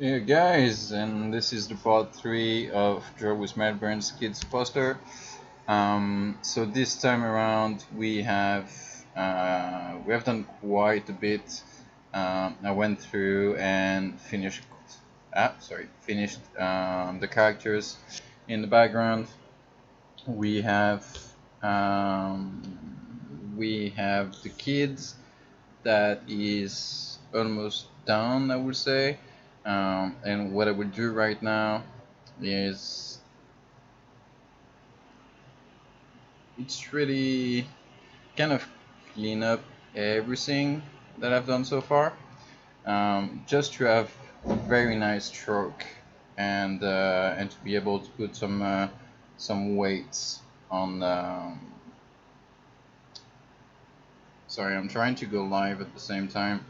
Yeah, guys, and this is the part 3 of Draw with Melbrins Kids poster. So this time around we have done quite a bit. I went through and finished the characters in the background. We have the kids that is almost done, I would say. And what I will do right now is it's really kind of clean up everything that I've done so far, just to have a very nice stroke and to be able to put some weights on. Sorry, I'm trying to go live at the same time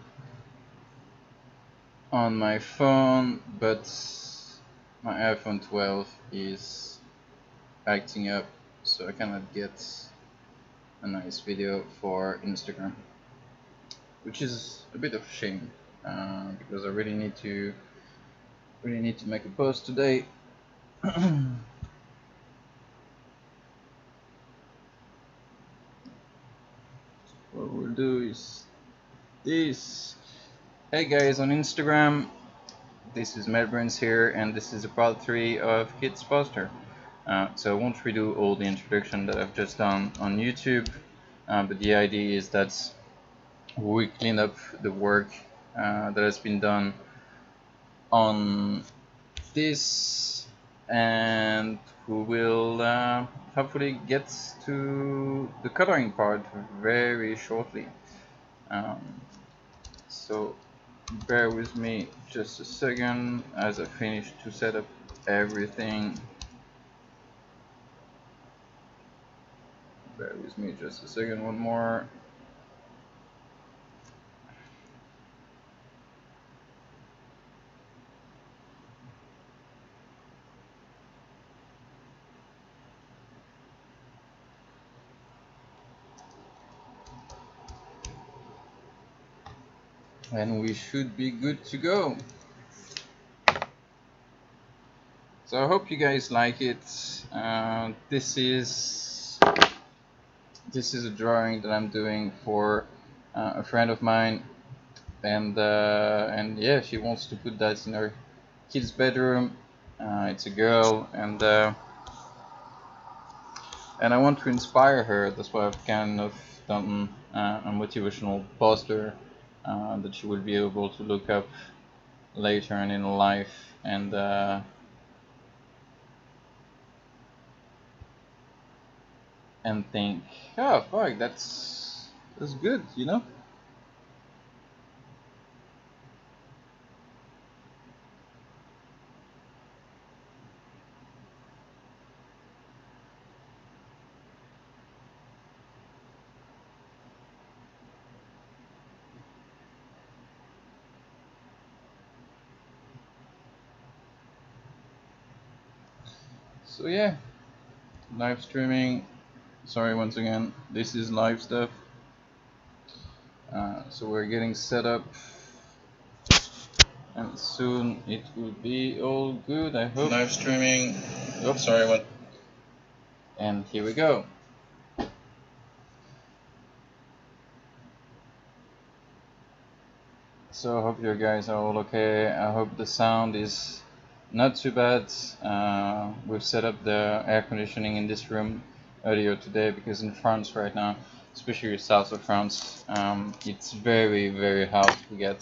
on my phone, but my iPhone 12 is acting up, so I cannot get a nice video for Instagram, which is a bit of a shame, because I really need to make a post today. What we'll do is this. Hey guys, on Instagram, this is Melbrins here, and this is a part 3 of Kids Poster. So I won't redo all the introduction that I've just done on YouTube, but the idea is that we clean up the work that has been done on this, and we will hopefully get to the coloring part very shortly. So bear with me just a second as I finish to set up everything. Bear with me just a second, one more. And we should be good to go. So I hope you guys like it. This is a drawing that I'm doing for a friend of mine, and yeah, she wants to put that in her kid's bedroom. It's a girl, and I want to inspire her. That's why I've kind of done a motivational poster that she will be able to look up later on in life, and think, oh fuck, that's good, you know. So yeah, live streaming. Sorry once again, this is live stuff. So we're getting set up, and soon it will be all good, I hope. Live streaming. Oops, sorry, what? And here we go. So I hope you guys are all okay. I hope the sound is not too bad. We've set up the air conditioning in this room earlier today because in France right now, especially south of France, it's very, very hot. We get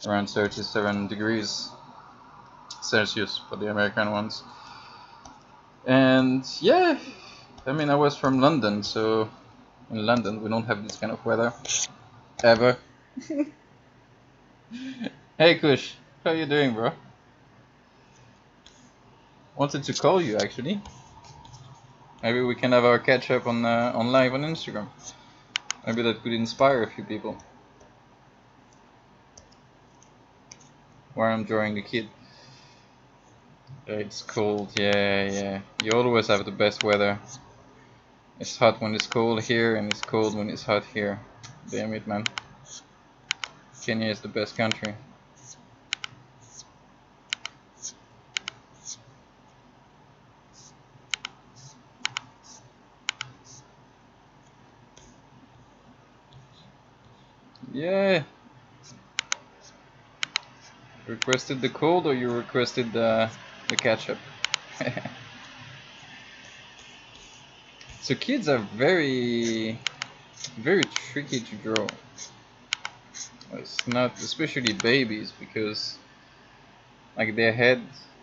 around 37 degrees Celsius for the American ones. And yeah, I mean, I was from London, so in London we don't have this kind of weather ever. Hey Kush, how you doing, bro? Wanted to call you actually. Maybe we can have our catch up on live on Instagram. Maybe that could inspire a few people. Where I'm drawing the kid. It's cold, yeah. You always have the best weather. It's hot when it's cold here, and it's cold when it's hot here. Damn it, man. Kenya is the best country. Yeah. Requested the cold or you requested the ketchup? So kids are very tricky to draw. It's not, especially babies, because like their head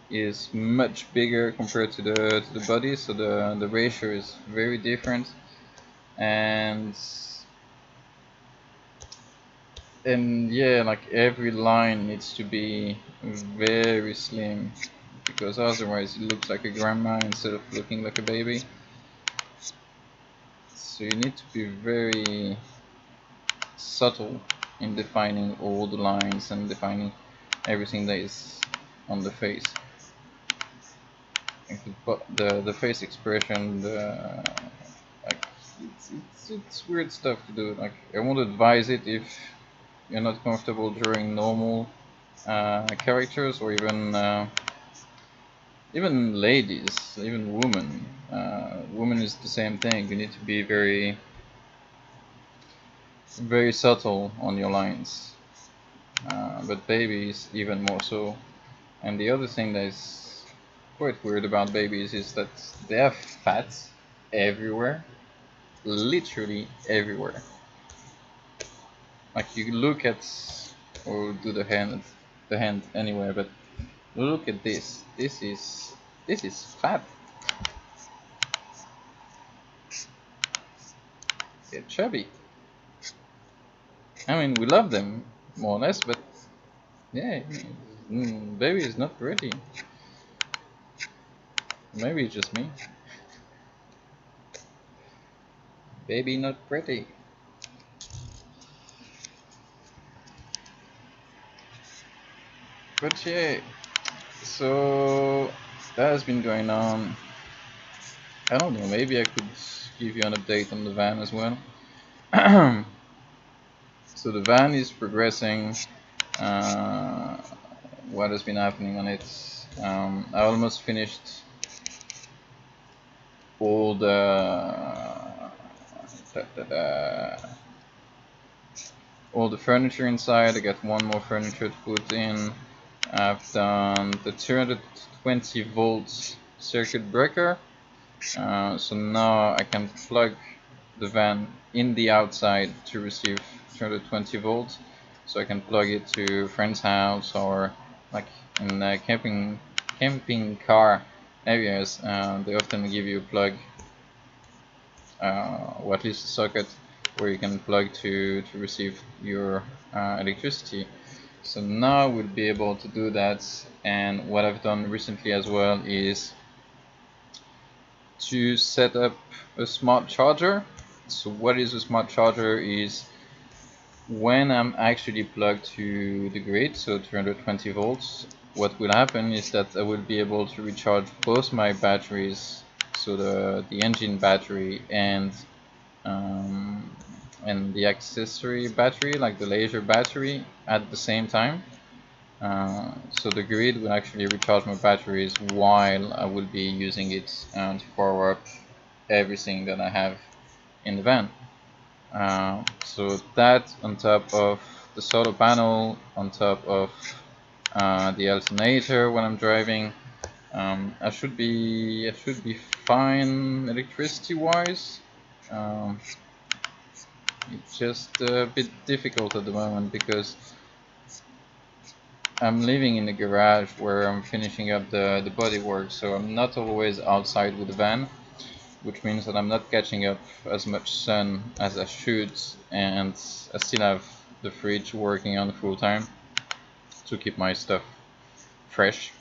is much bigger compared to the body, so the ratio is very different, and yeah, like every line needs to be very slim, because otherwise it looks like a grandma instead of looking like a baby. So you need to be very subtle in defining all the lines and defining everything that is on the face. Like the face expression, like it's weird stuff to do. Like I won't advise it if you're not comfortable drawing normal characters, or even ladies, even women. Women is the same thing. You need to be very subtle on your lines. But babies even more so. And the other thing that is quite weird about babies is that they have fat everywhere, literally everywhere. Like you look at, or do the hand anywhere, but look at this. This is fat. They're chubby. I mean, we love them more or less, but yeah, baby is not pretty. Maybe it's just me. Baby not pretty. But yeah, so that has been going on. I don't know, maybe I could give you an update on the van as well. So the van is progressing. Uh, what has been happening on it? I almost finished all all the furniture inside. I got one more furniture to put in. I've done the 220 volts circuit breaker. So now I can plug the van in the outside to receive 220 volts. So I can plug it to a friend's house, or like in camping car areas. They often give you a plug, or at least a socket, where you can plug to receive your electricity. So now we'll be able to do that. And what I've done recently as well is to set up a smart charger. So what is a smart charger is when I'm actually plugged to the grid, so 320 volts, what will happen is that I will be able to recharge both my batteries, so the engine battery and the accessory battery, like the laser battery, at the same time. So the grid will actually recharge my batteries while I will be using it to power up everything that I have in the van. So that, on top of the solar panel, on top of the alternator when I'm driving, I should be fine electricity wise. It's just a bit difficult at the moment because I'm living in the garage where I'm finishing up the bodywork, so I'm not always outside with the van, which means that I'm not catching up as much sun as I should, and I still have the fridge working on full time to keep my stuff fresh,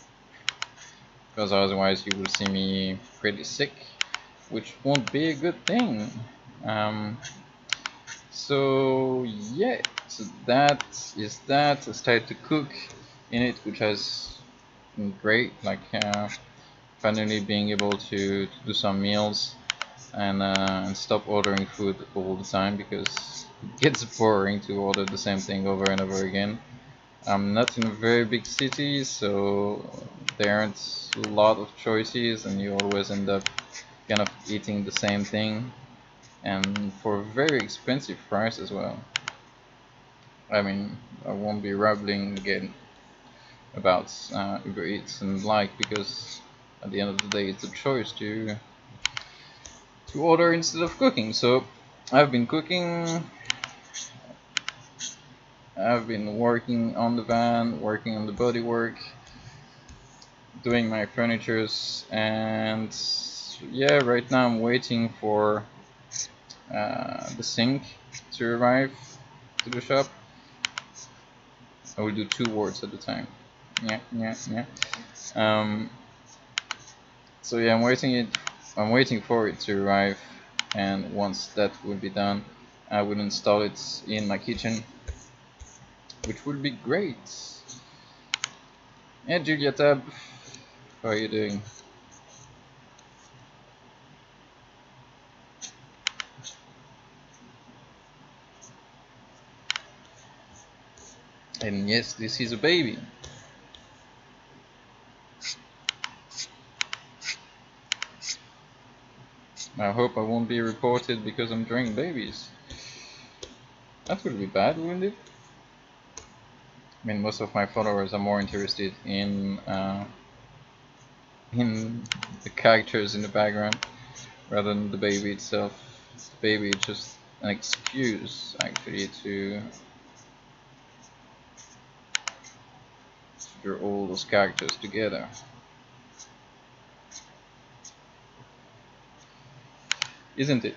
because otherwise you will see me pretty sick, which won't be a good thing. So yeah, so that is that. I started to cook in it, which has been great, like finally being able to do some meals and stop ordering food all the time, because it gets boring to order the same thing over and over again. I'm not in a very big city, so there aren't a lot of choices, and you always end up kind of eating the same thing, and for a very expensive price as well. I mean, I won't be rambling again about Uber Eats and like, because at the end of the day it's a choice to order instead of cooking. So I've been cooking, I've been working on the van, working on the bodywork, doing my furnitures, and yeah, right now I'm waiting for the sink to arrive to the shop. I will do 2 words at a time. Yeah, yeah, yeah. Um, so yeah, I'm waiting for it to arrive, and once that will be done, I will install it in my kitchen, which would be great. Yeah, Julia Tab, how are you doing? And yes, this is a baby. I hope I won't be reported because I'm drawing babies. That would be bad, wouldn't it? I mean, most of my followers are more interested in the characters in the background rather than the baby itself. The baby is just an excuse, actually, to draw all those characters together. Isn't it?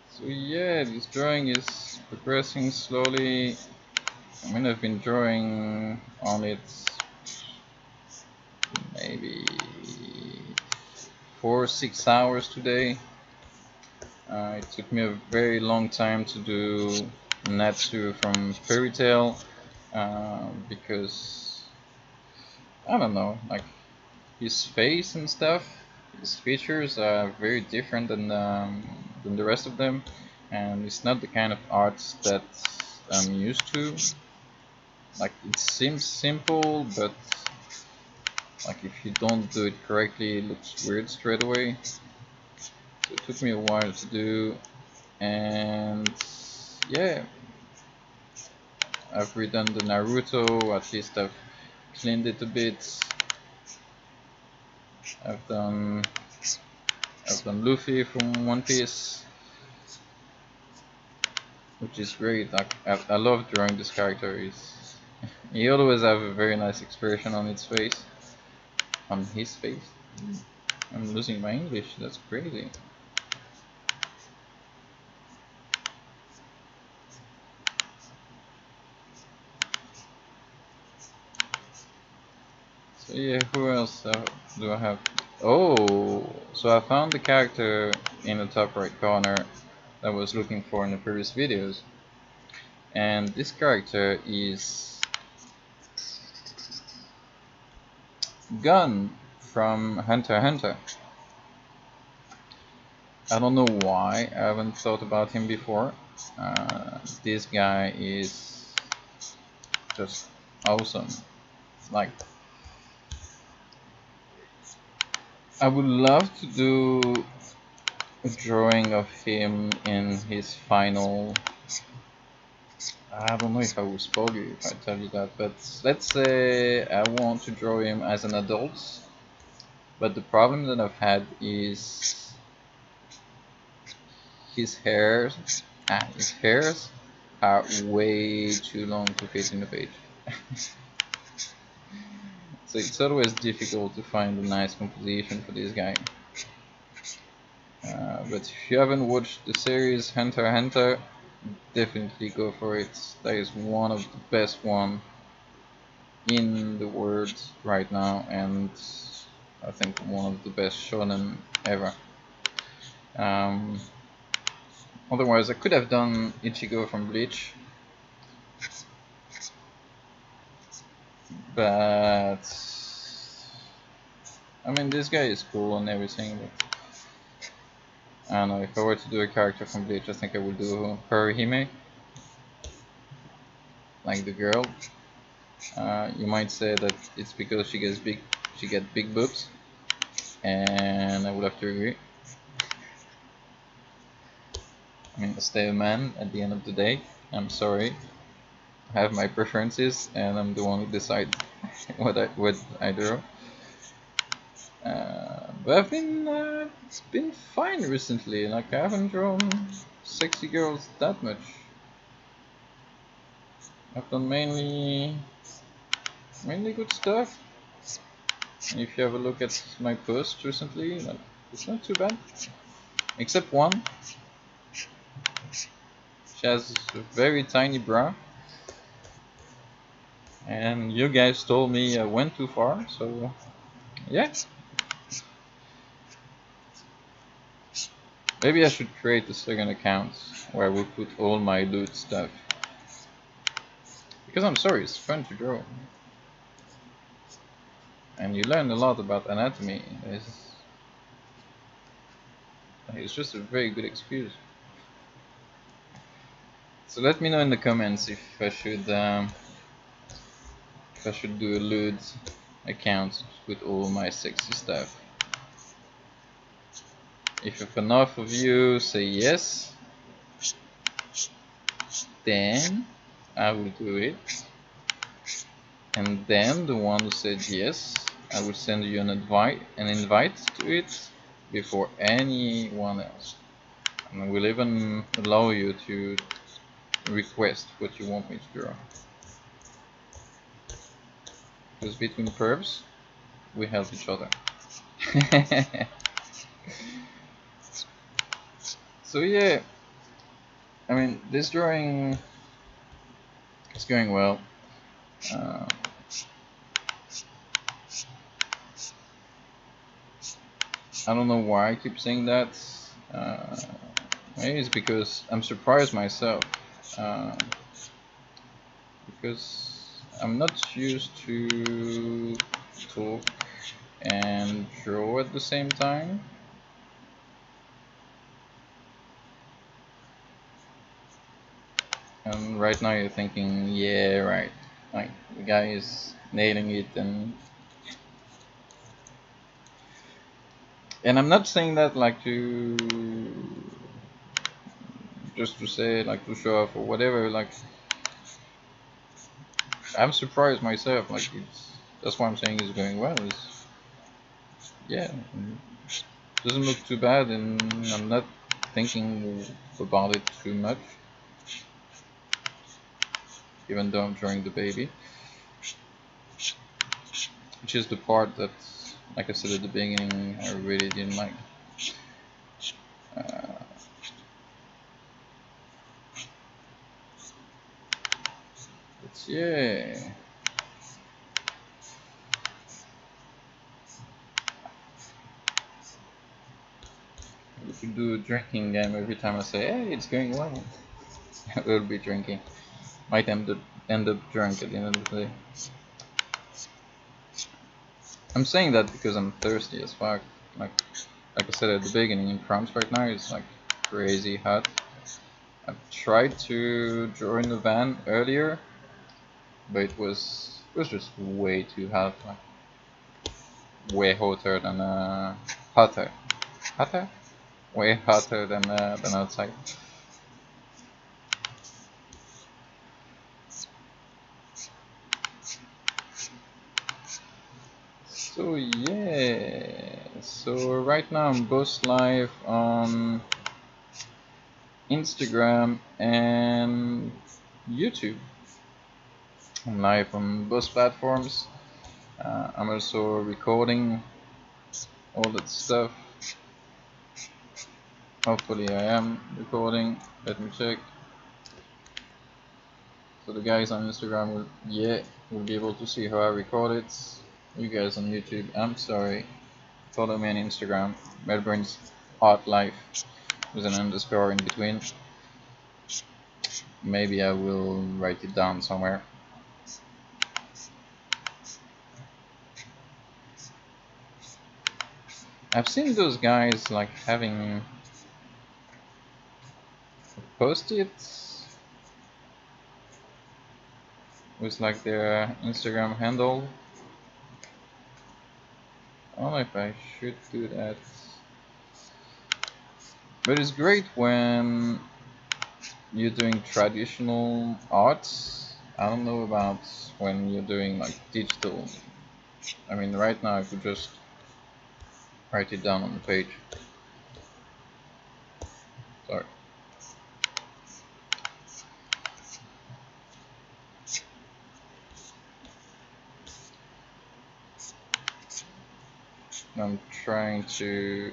So yeah, this drawing is progressing slowly. I mean, I've been drawing on it maybe 4 or 6 hours today. It took me a very long time to do Natsu from Fairy Tail because I don't know, like his face and stuff, his features are very different than the rest of them, and it's not the kind of art that I'm used to. Like, it seems simple, but like if you don't do it correctly, it looks weird straight away. So it took me a while to do, and yeah, I've redone the Naruto. At least I've cleaned it a bit. I've done Luffy from One Piece, which is great. I love drawing this character. He always have a very nice expression on his face. On his face. I'm losing my English. That's crazy. So yeah, who else do I have? Oh, so I found the character in the top right corner that I was looking for in the previous videos, and this character is Gun from Hunter x Hunter. I don't know why I haven't thought about him before. This guy is just awesome. Like, I would love to do a drawing of him in his final. I don't know if I will spoil you if I tell you that, but let's say I want to draw him as an adult. But the problem that I've had is his hairs. His hairs are way too long to fit in the page. So it's always difficult to find a nice composition for this guy. But if you haven't watched the series Hunter x Hunter, definitely go for it. That is one of the best one in the world right now, and I think one of the best shonen ever. Um, Otherwise, I could have done Ichigo from Bleach, but I mean, this guy is cool and everything, but I don't know, if I were to do a character from Bleach, I think I would do Haruhime. like the girl. You might say that it's because she get big boobs, and I would have to agree. I mean, stay a man at the end of the day. I'm sorry. I have my preferences, and I'm the one who decides what I draw. But it's been fine recently. Like I haven't drawn sexy girls that much. I've done mainly good stuff. And if you have a look at my posts recently, like, it's not too bad. Except one. She has a very tiny bra. And you guys told me I went too far, so yeah. Maybe I should create a second account where I will put all my loot stuff. Because I'm sorry, it's fun to draw. And you learn a lot about anatomy. It's just a very good excuse. So let me know in the comments if I should do a loot account with all my sexy stuff. If enough of you say yes, then I will do it. And then the one who said yes, I will send you an invite to it before anyone else. And I will even allow you to request what you want me to draw. Because between pervs, we help each other. So yeah, I mean, this drawing is going well. I don't know why I keep saying that. Maybe it's because I'm surprised myself. Because I'm not used to talk and draw at the same time. And right now you're thinking, yeah, right. Like the guy is nailing it, and I'm not saying that like to just to say like to show off or whatever. Like I'm surprised myself. Like that's why I'm saying it's going well. Yeah, doesn't look too bad, and I'm not thinking about it too much, even though I'm drawing the baby, which is the part that, like I said at the beginning, I really didn't like. But yeah. We could do a drinking game every time I say, hey, it's going well. We'll be drinking. Might end up drunk at the end of the day. I'm saying that because I'm thirsty as fuck. Like I said at the beginning, in France right now it's like crazy hot. I tried to join the van earlier, but it was just way too hot. Like, way hotter than hotter, way hotter than outside. So yeah, so right now I'm both live on Instagram and YouTube. I'm live on both platforms. I'm also recording all that stuff. Hopefully I am recording. Let me check. So the guys on Instagram will be able to see how I record it. You guys on YouTube, I'm sorry. Follow me on Instagram, Melbrins Art Life, with an underscore in between. Maybe I will write it down somewhere. I've seen those guys like having post-its with like their Instagram handle. I don't know if I should do that, but it's great when you're doing traditional arts. I don't know about when you're doing like digital. I mean, right now I could just write it down on the page. Sorry. I'm trying to.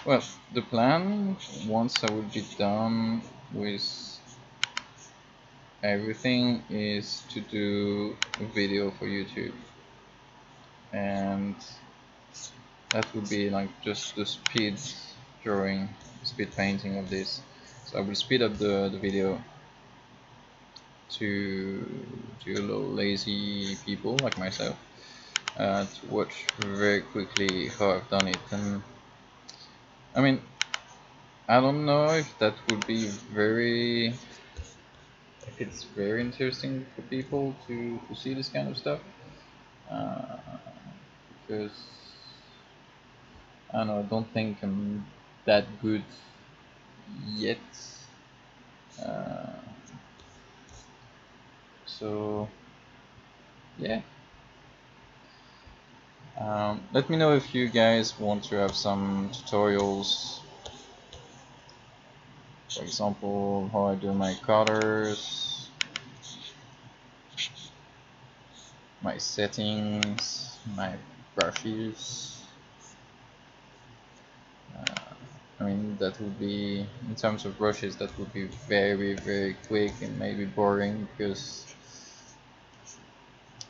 Well, the plan, once I will be done with everything, is to do a video for YouTube, and that would be like just the speed drawing, speed painting of this. So I will speed up the video to lazy people like myself to watch very quickly how I've done it. And I mean, I don't know if that would be if it's very interesting for people to see this kind of stuff, uh, because I don't know, I don't think I'm that good yet. Uh, so yeah, let me know if you guys want to have some tutorials, for example how I do my colors, my settings, my brushes. I mean, that would be, in terms of brushes, that would be very quick and maybe boring, because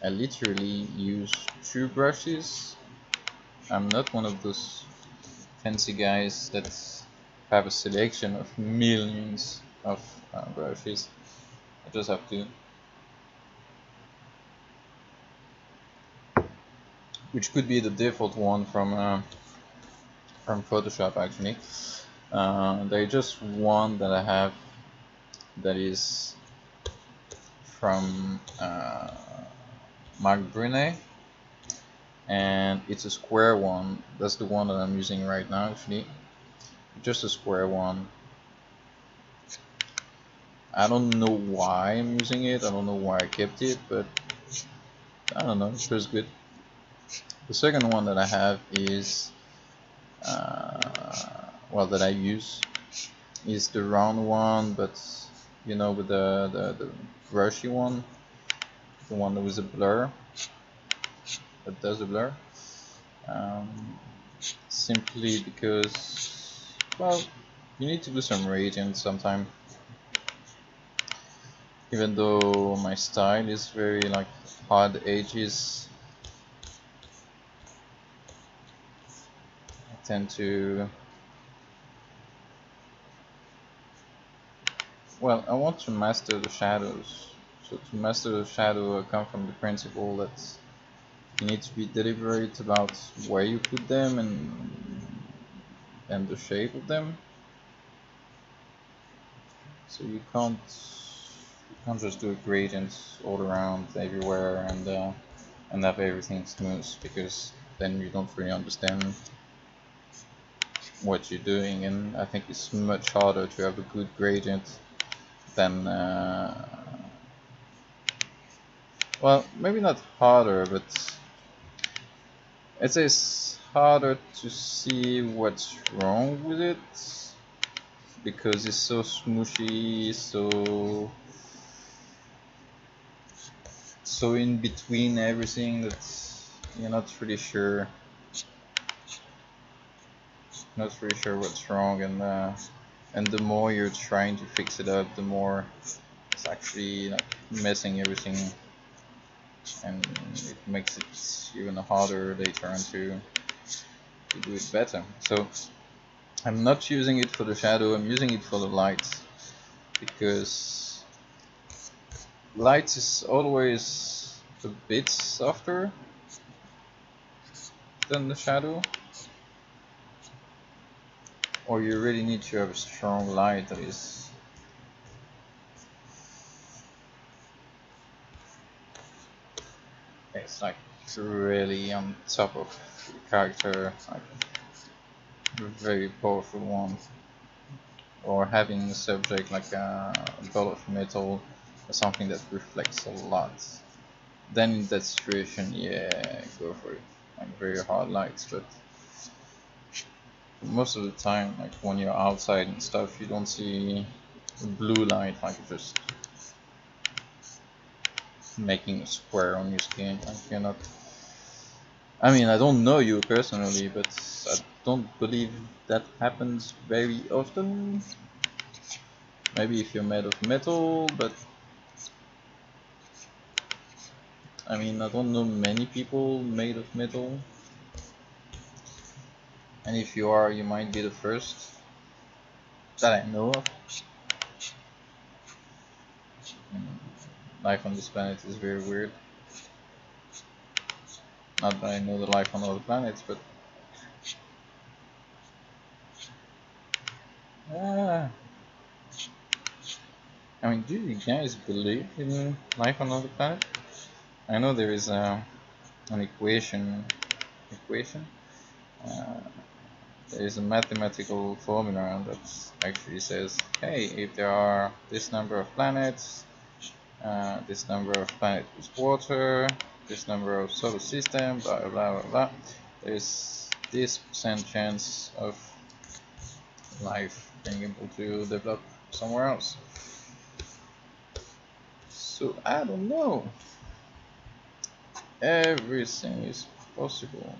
I literally use 2 brushes. I'm not one of those fancy guys that have a selection of millions of brushes. I just have to, which could be the default one from Photoshop actually. There is just one that I have that is from Melbrins, and it's a square one. That's the one that I'm using right now actually, just a square one. I don't know why I'm using it, I don't know why I kept it, but I don't know, it feels good. The second one that I have is well, that I use is the round one, but you know, with the brushy one, the one that was a blur, that does a blur. Simply because, well, you need to do some gradient sometime. Even though my style is very like hard edges, I tend to, well, I want to master the shadows. So to master the shadow, I come from the principle that you need to be deliberate about where you put them and the shape of them. So you can't just do gradients all around everywhere and have everything smooth, because then you don't really understand what you're doing. And I think it's much harder to have a good gradient than well, maybe not harder, but it's harder to see what's wrong with it, because it's so smooshy, so in between everything that you're not really sure what's wrong. And the more you're trying to fix it up, the more it's actually like messing everything, and it makes it even harder later on to do it better. So I'm not using it for the shadow, I'm using it for the light, because light is always a bit softer than the shadow, or you really need to have a strong light that is it's like really on top of the character, like a very powerful one. Or having a subject like a ball of metal or something that reflects a lot. Then in that situation, yeah, go for it. Like very hard lights, but most of the time, like when you're outside and stuff, you don't see blue light, like just making a square on your skin. Like you're not. I mean, I don't know you personally, but I don't believe that happens very often. Maybe if you're made of metal, but I mean, I don't know many people made of metal. And if you are, you might be the first that I know of. Life on this planet is very weird. Not that I know the life on other planets, but ah, I mean, do you guys believe in life on other planets? I know there is an equation. Uh, there is a mathematical formula that actually says, hey, if there are this number of planets, this number of planets with water, this number of solar system, blah blah blah blah, there's this percent chance of life being able to develop somewhere else. So I don't know. Everything is possible.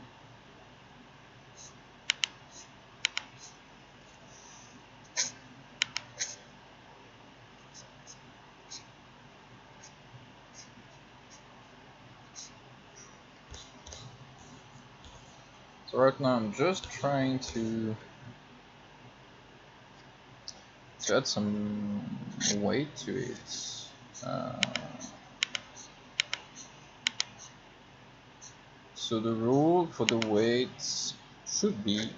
So right now I'm just trying to add some weight to it. So the rule for the weights should be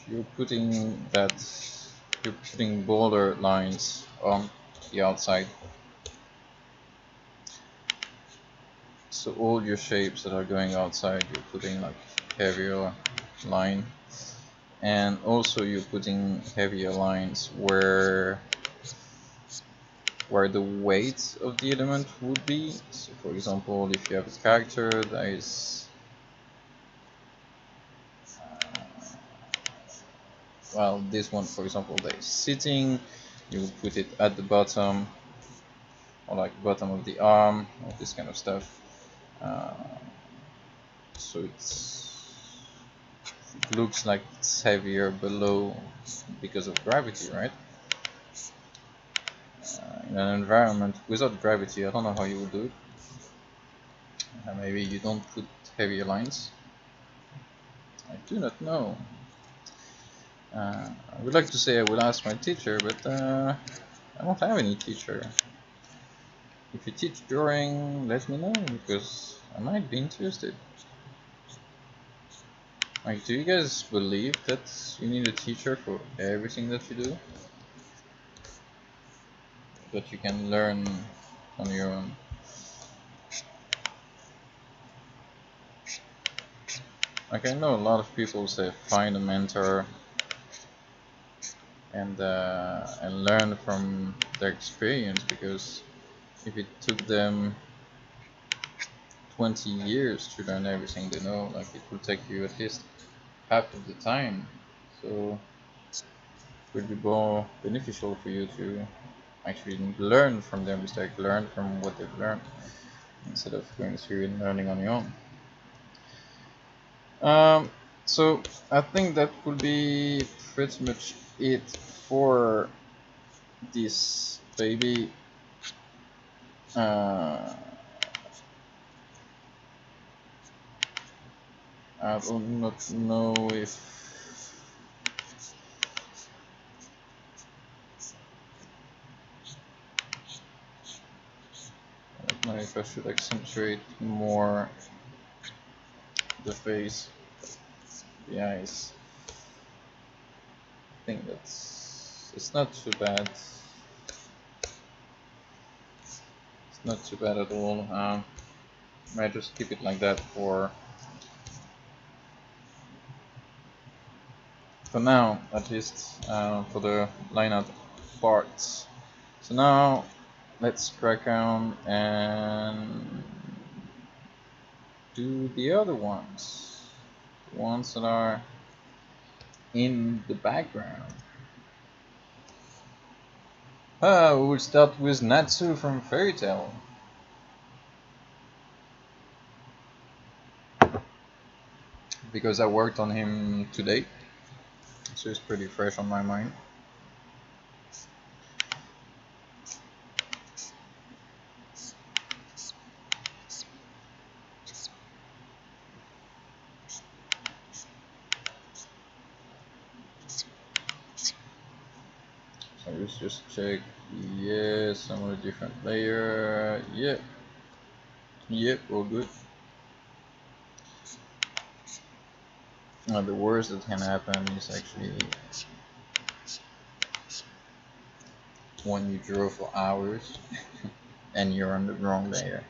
you're putting border lines on the outside. So all your shapes that are going outside, you're putting like heavier line, and also you're putting heavier lines where the weight of the element would be. So for example, if you have a character that is well, this one for example that is sitting, you would put it at the bottom, or like bottom of the arm, or this kind of stuff. So it looks like it's heavier below because of gravity, right? In an environment without gravity, I don't know how you would do it. Maybe you don't put heavier lines. I do not know. I would like to say I will ask my teacher, but I don't have any teacher. If you teach drawing, let me know, because I might be interested. Like, do you guys believe that you need a teacher for everything that you do? That you can learn on your own? Like, I know a lot of people say find a mentor and learn from their experience, because if it took them 20 years to learn everything they know, like it will take you at least half of the time. So it would be more beneficial for you to actually learn from their mistake, learn from what they've learned, instead of going through and learning on your own. So I think that would be pretty much it for this baby. I do not know if I should accentuate more the face, the eyes. I think it's not too bad. It's not too bad at all. Might just keep it like that for now, at least for the lineout parts. So now let's crack on and do the other ones, the ones that are in the background. We will start with Natsu from Fairy Tail. Because I worked on him today, so it's pretty fresh on my mind. So let's just check. Yes, I'm on a different layer. Yep. Yep, all good. The worst that can happen is actually when you draw for hours and you're on the wrong layer.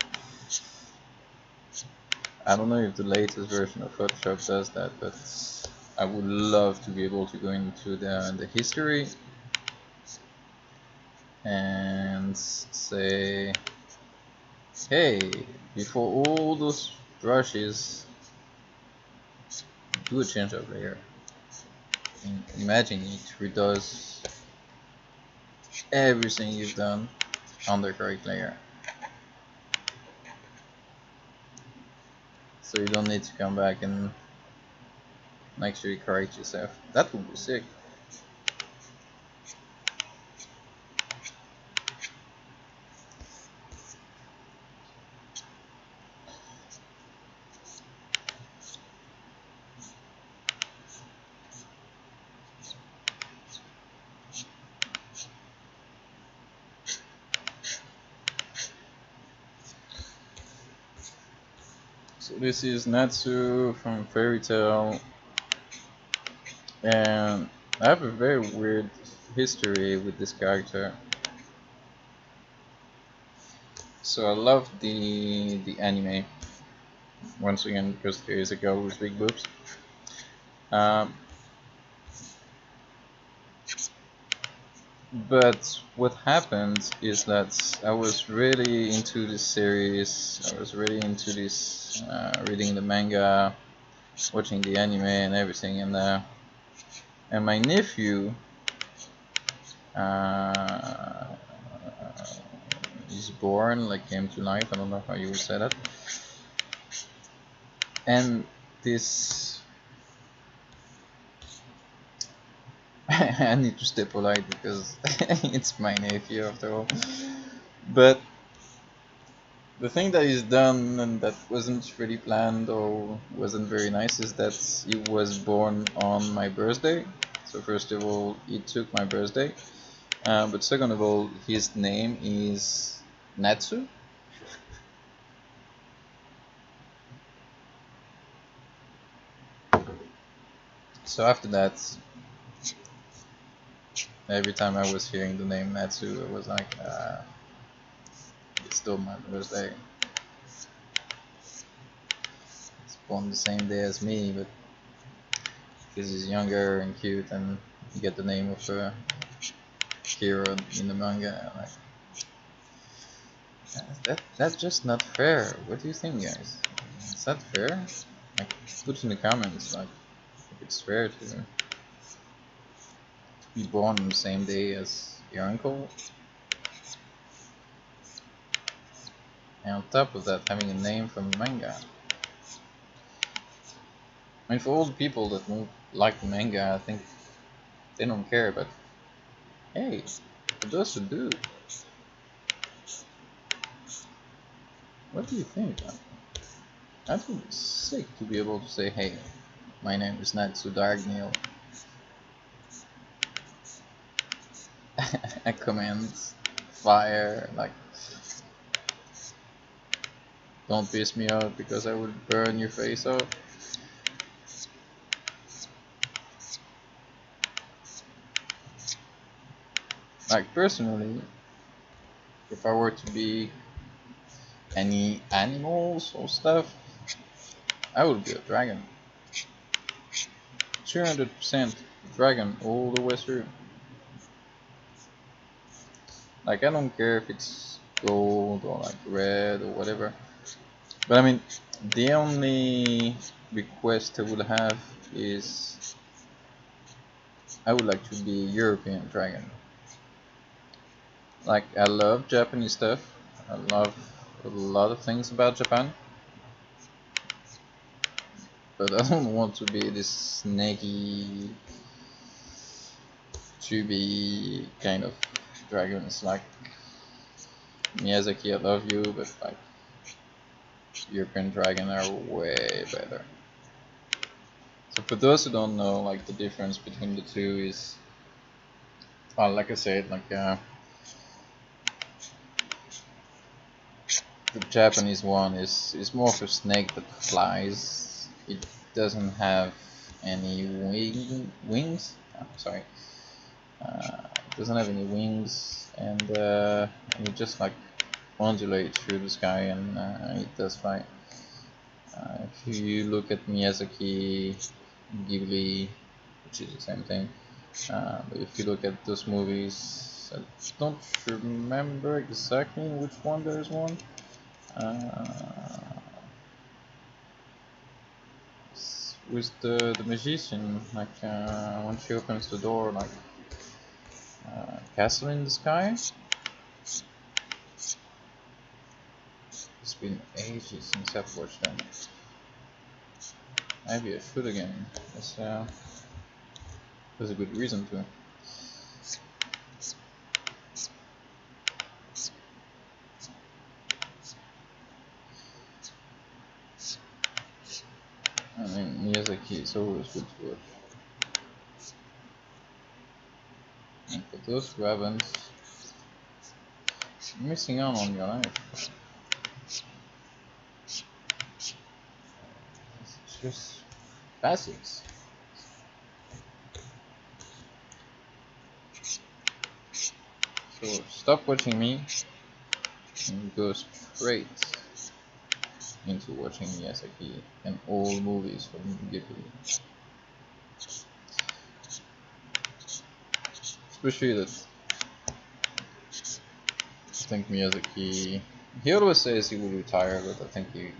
I don't know if the latest version of Photoshop does that, but I would love to be able to go into the history and say, hey, before all those brushes, do a change of layer. Imagine it redoes everything you've done on the correct layer. So you don't need to come back and actually correct yourself. That would be sick. So this is Natsu from Fairy Tail, and I have a very weird history with this character. So I love the anime, once again because there is a girl with big boobs. But what happened is that I was really into this series. I was really into this, reading the manga, watching the anime, and everything. And my nephew is born, like came to life. I don't know how you would say that. And this, I need to stay polite because it's my nephew after all. But the thing that is done and that wasn't really planned or wasn't very nice is that he was born on my birthday. So first of all, he took my birthday, but second of all, his name is Natsu. So after that, every time I was hearing the name Natsu, I was like, it's still my birthday. It's born the same day as me, but because he's younger and cute and you get the name of a hero in the manga. Like, that's just not fair. What do you think, guys? Is that fair? Like, put in the comments, like, if it's fair to be born on the same day as your uncle. And on top of that, having a name from a manga. I mean, for all the people that won't like the manga, I think they don't care, but hey, for those who do, what do you think? That would be sick to be able to say, hey, my name is Natsu Darkneil. I command fire, like, don't piss me off because I will burn your face off. Like, personally, if I were to be any animals or stuff, I would be a dragon. 200% dragon all the way through. Like, I don't care if it's gold or like red or whatever. But I mean, the only request I would have is I would like to be a European dragon. Like, I love Japanese stuff. I love a lot of things about Japan. But I don't want to be this snaky, tubey kind of dragons. Like, Miyazaki, I love you, but like, European dragon are way better. So for those who don't know, like, the difference between the two is, well, like I said, like the Japanese one is more of a snake that flies. It doesn't have any wings. Oh, sorry, it doesn't have any wings, and it just like undulates through the sky, and it does fly. If you look at Miyazaki, Ghibli, which is the same thing, but if you look at those movies, I don't remember exactly which one there is one. With the magician, like when she opens the door, like Castle in the Sky. It's been ages since I've watched them. Maybe I should again. There's a good reason to. I mean, Miyazaki is always good to watch. And for those who haven't, you're missing out on your life. It's just basics. So stop watching me and go straight into watching Miyazaki and all movies from Ghibli. Especially that I think Miyazaki, he always says he will retire, but I think he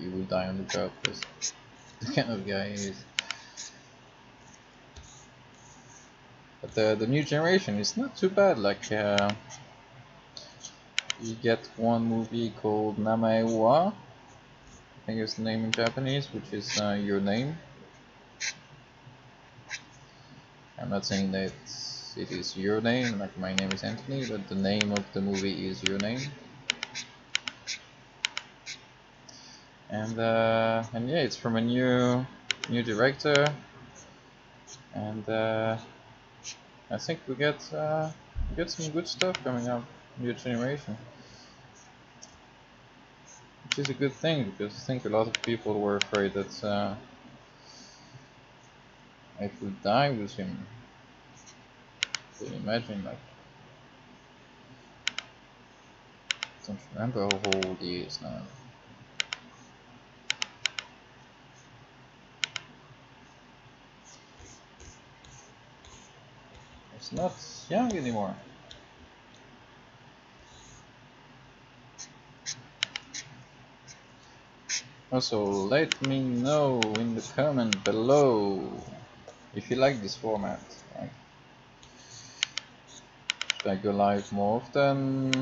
will die on the job because the kind of guy he is. But the new generation is not too bad. Like you get one movie called Namae wa, I think it's the name in Japanese, which is your name. I'm not saying that it is your name, like my name is Anthony, but the name of the movie is Your Name. And yeah, it's from a new director, and I think we get some good stuff coming up, new generation, which is a good thing because I think a lot of people were afraid that I would die with him. So imagine, like, I don't remember how old he is now. He's not young anymore. Also, let me know in the comment below if you like this format. Like, should I go live more often?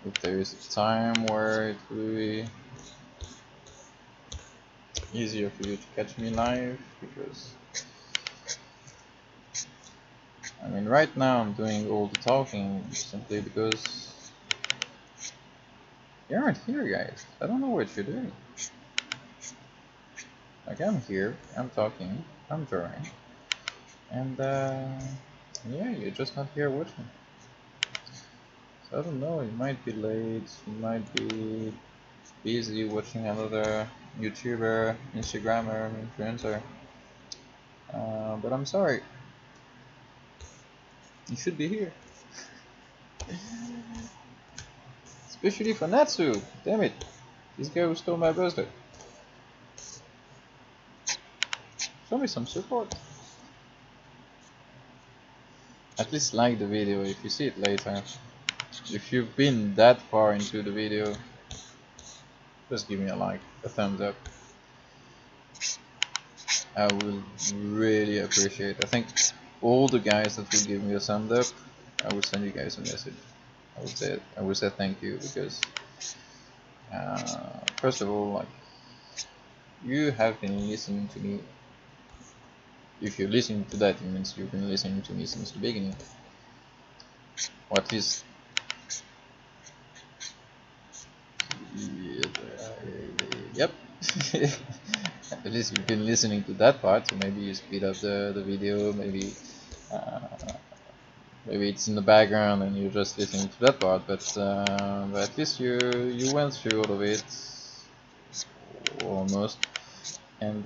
If there is a time where it will be easier for you to catch me live, because I mean, right now I'm doing all the talking simply because you aren't here, guys. I don't know what you're doing. Like, I'm here, I'm talking, I'm drawing, and yeah, you're just not here watching. So I don't know, you might be late, you might be busy watching another YouTuber, Instagrammer, influencer, but I'm sorry. You should be here. Especially for Natsu. Damn it. This guy who stole my birthday. Show me some support. At least like the video if you see it later. If you've been that far into the video, just give me a like, a thumbs up. I will really appreciate it. I think all the guys that will give me a thumbs up, I will send you guys a message. I will say thank you because first of all, like, you have been listening to me. If you're listening to that, it means you've been listening to me since the beginning. Or at least, yep. At least you've been listening to that part. So maybe you speed up the video. Maybe it's in the background and you're just listening to that part. But at least you went through all of it, almost. And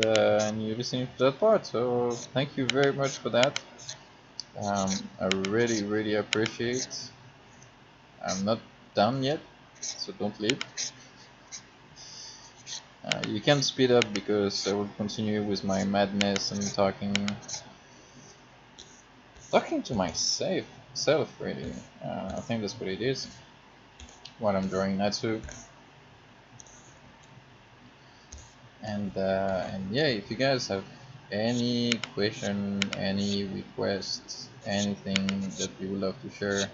you're listening to that part, so thank you very much for that. I really appreciate. I'm not done yet, so don't leave. You can speed up because I will continue with my madness and talking to myself really. I think that's what it is. What I'm drawing Natsu. And yeah, if you guys have any question, any request, anything that you would love to share,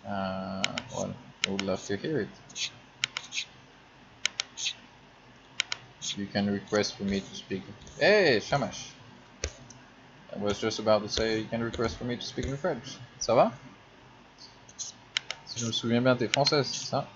well, I would love to hear it. You can request for me to speak. Hey, Shamash! I was just about to say you can request for me to speak in French. Ça va? Si je me souviens bien, t'es française, c'est ça?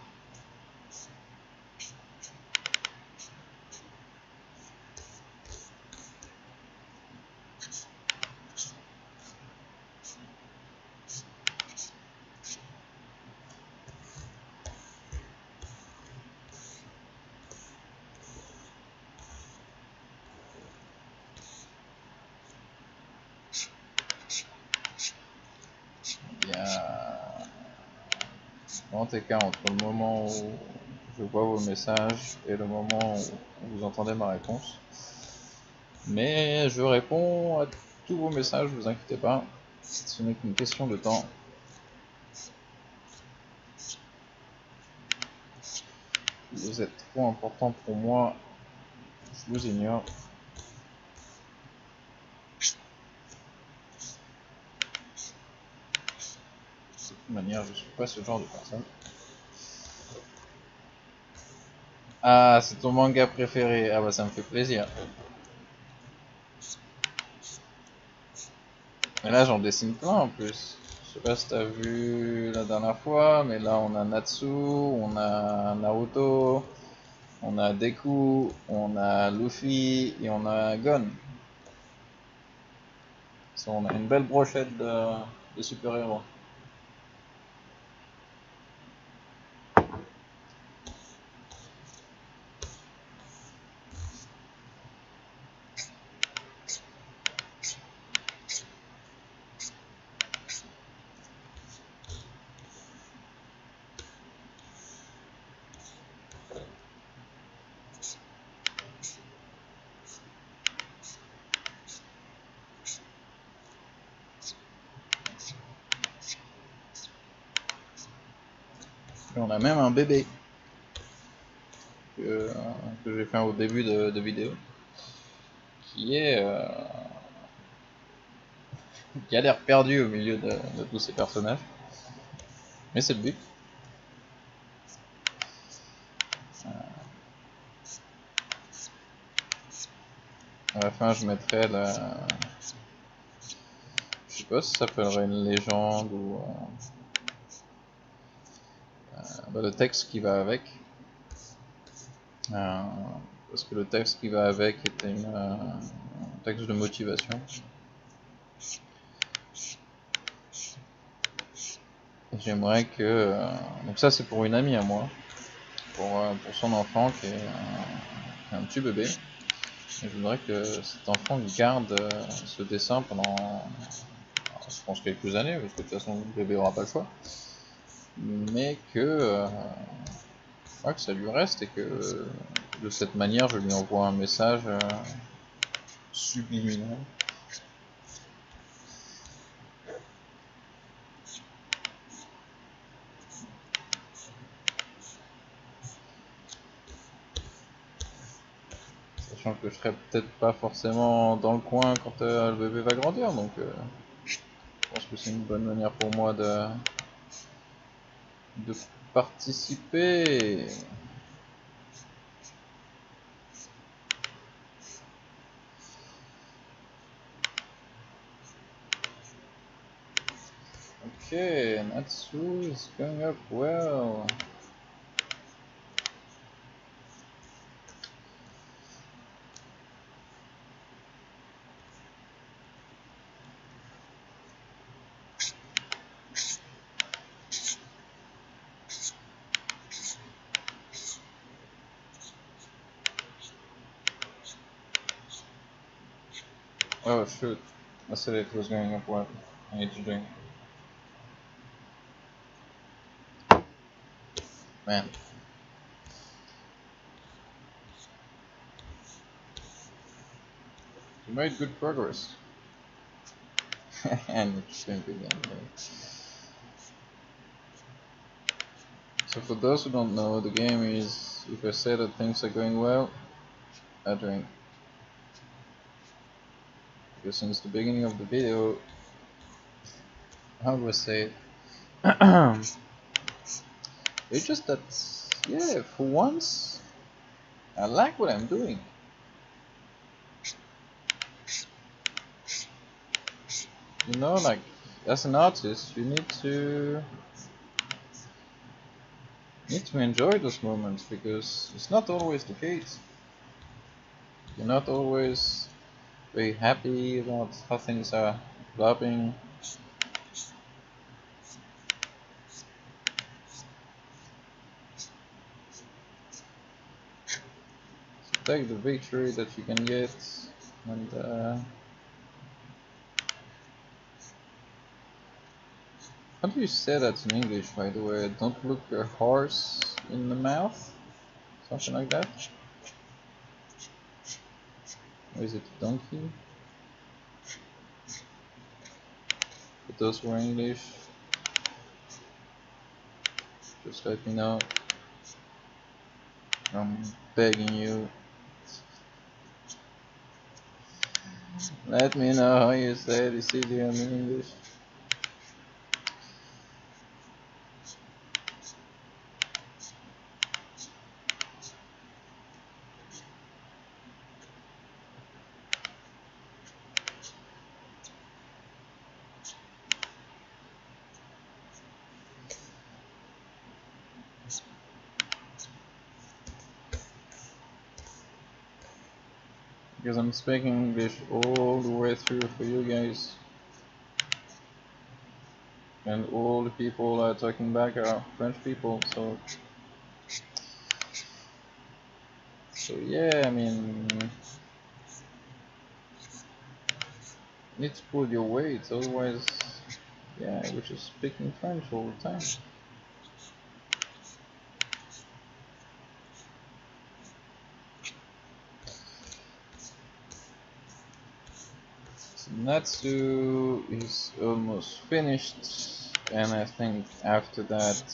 Grand écart entre le moment où je vois vos messages et le moment où vous entendez ma réponse. Mais je réponds à tous vos messages, ne vous inquiétez pas, ce n'est qu'une question de temps. Vous êtes trop important pour moi, je vous ignore. De toute manière, je suis pas ce genre de personne. Ah, c'est ton manga préféré. Ah bah ça me fait plaisir. Et là j'en dessine plein en plus. Je sais pas si t'as vu la dernière fois, mais là on a Natsu, on a Naruto, on a Deku, on a Luffy et on a Gon. So, on a une belle brochette de super-héros. Et on a même un bébé que j'ai fait au début de vidéo qui a l'air perdu au milieu de tous ces personnages, mais c'est le but. À la fin je mettrai je sais pas si ça s'appellerait une légende ou le texte qui va avec. Parce que le texte qui va avec était un texte de motivation. J'aimerais que... donc ça c'est pour une amie à moi, pour son enfant qui est un petit bébé. Et je voudrais que cet enfant garde ce dessin pendant, je pense, quelques années, parce que de toute façon le bébé aura pas le choix. mais que ça lui reste et que de cette manière je lui envoie un message subliminal. Sachant que je serai peut-être pas forcément dans le coin quand le bébé va grandir, donc je pense que c'est une bonne manière pour moi de participer. Okay, Natsu is going up well. Oh shoot, I said it was going up well. I need to drink. Man. You made good progress. And it's going to be again. So for those who don't know, the game is, if I say that things are going well, I drink. Because since the beginning of the video, how do I say it? It's just that, yeah, for once, I like what I'm doing. You know, like, as an artist, you need to enjoy those moments, because it's not always the case. You're not always very happy about how things are developing. So take the victory that you can get, and how do you say that in English, by the way? Don't look a horse in the mouth? Something like that? Or is it a donkey? For those who are English, just let me know. I'm begging you. Let me know how you say it. It's easier in English. Because I'm speaking English all the way through for you guys. And all the people talking back are French people, so yeah, I mean, you need to pull your weight, otherwise, yeah, we're just speaking French all the time. So Natsu is almost finished, and I think after that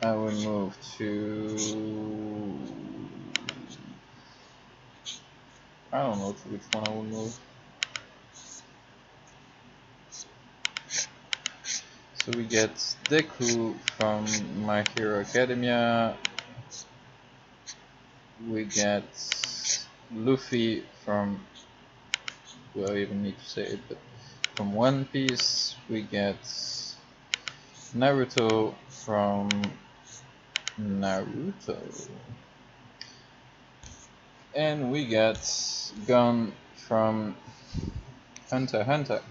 I will move to, I don't know to which one I will move. So we get Deku from My Hero Academia, we get Luffy from, do I even need to say it, but from One Piece, we get Naruto from Naruto, and we get Gon from Hunter x Hunter.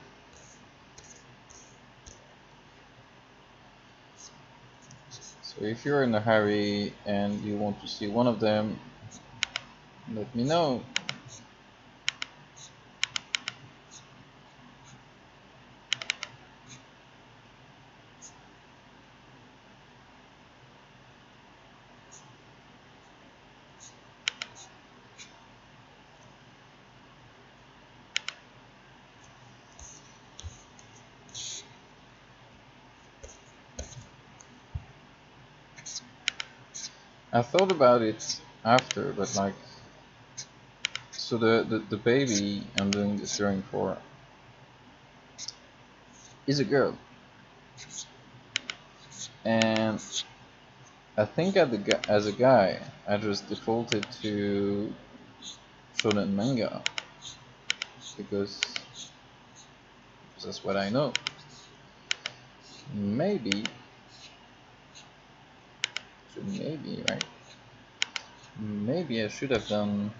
So if you're in a hurry and you want to see one of them, let me know. I thought about it after, but like, so the baby I'm doing this drawing for is a girl, and I think as a guy, I just defaulted to shonen manga because that's what I know. Maybe, maybe, right? Maybe I should have done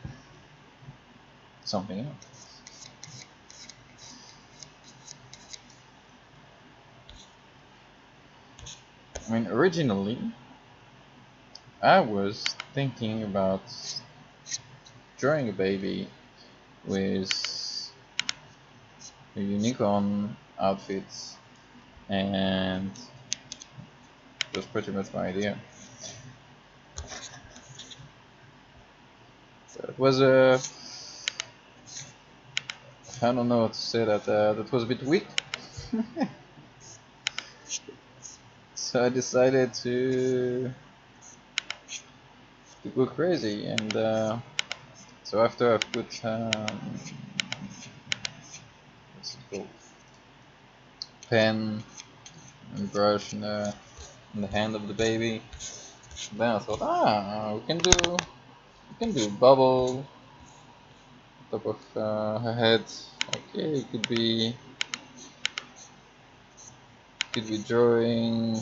something else. I mean, originally, I was thinking about drawing a baby with a unicorn outfits, and that's pretty much my idea. So it was a, I don't know what to say, that was a bit weak. So I decided to go crazy, and so after I've put what's it called, pen and brush in the hand of the baby, then I thought, we can do bubble on top of her head. Okay, it could be drawing,